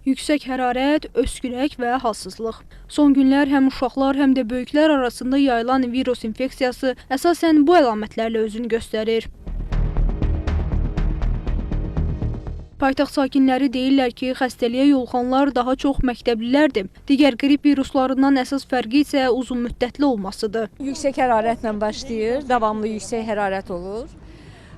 Yüksək hərarət, öskürək və halsızlıq. Son günlər həm uşaqlar, həm də böyüklər arasında yayılan virus infeksiyası əsasən bu əlamətlərlə özünü göstərir. Paytaxt sakinləri deyirlər ki, xəstəliyə yoluxanlar daha çox məktəblilərdir. Digər qrip viruslarından əsas fərqi isə uzun müddətli olmasıdır. Yüksək hərarətlə başlayır, davamlı yüksək hərarət olur.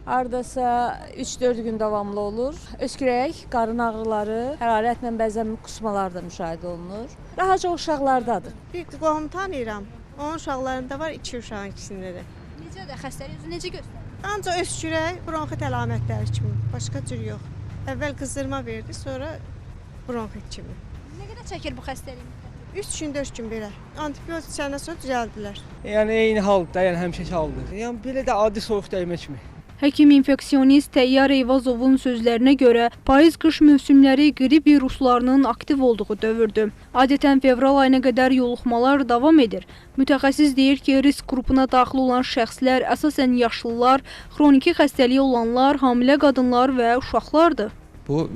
Ardasa 3-4 gün davamlı olur. Öskürək, qarın ağrıları, hərarətlə bəzən qusmalar da müşahidə olunur. Daha çox uşaqlardadır. Bir qohum tanıyıram. Onun uşaqlarında var, 2 uşağın ikisində də. Necədir xəstəlik özü necə göstərir? Ancaq öskürək, bronxit əlamətləri kimi, başqa cür yox. Əvvəl qızdırma verdi, sonra bronxit kimi. Nə qədər çəkir bu xəstəlik? 3 gün, 4 gün belə. Antibiotik içəndən sonra düzəldilər. Yəni eyni halda, yəni həmişəki haldır. Yəni belə də adi soyuq dəymə kimi. Həkim infeksionist Təyyar Eyvazovun sözlərinə görə payız-qış mövsümləri qrip viruslarının aktiv olduğu dövrdür. Adətən fevral ayına qədər yoluxmalar davam edir. Mütəxəssis deyir ki, risk qrupuna daxil olan şəxslər əsasən yaşlılar, xroniki xəstəliyi olanlar, hamilə qadınlar və uşaqlardır. Bu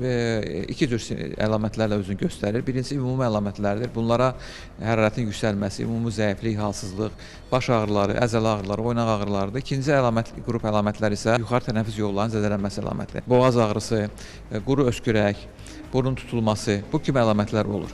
iki cür əlamətlərlə özünü göstərir. Birincisi ümumi əlamətlərdir. Bunlara hərarətin yüksəlməsi, ümumi zəiflik, halsızlıq, baş ağrıları, əzələ ağrıları, oynaq ağrılarıdır. İkinci qrup əlamətlər isə yuxarı tənəffüs yollarının zədələnməsi əlamətidir. Boğaz ağrısı, quru öskürək, burun tutulması, bu kimi əlamətlər olur.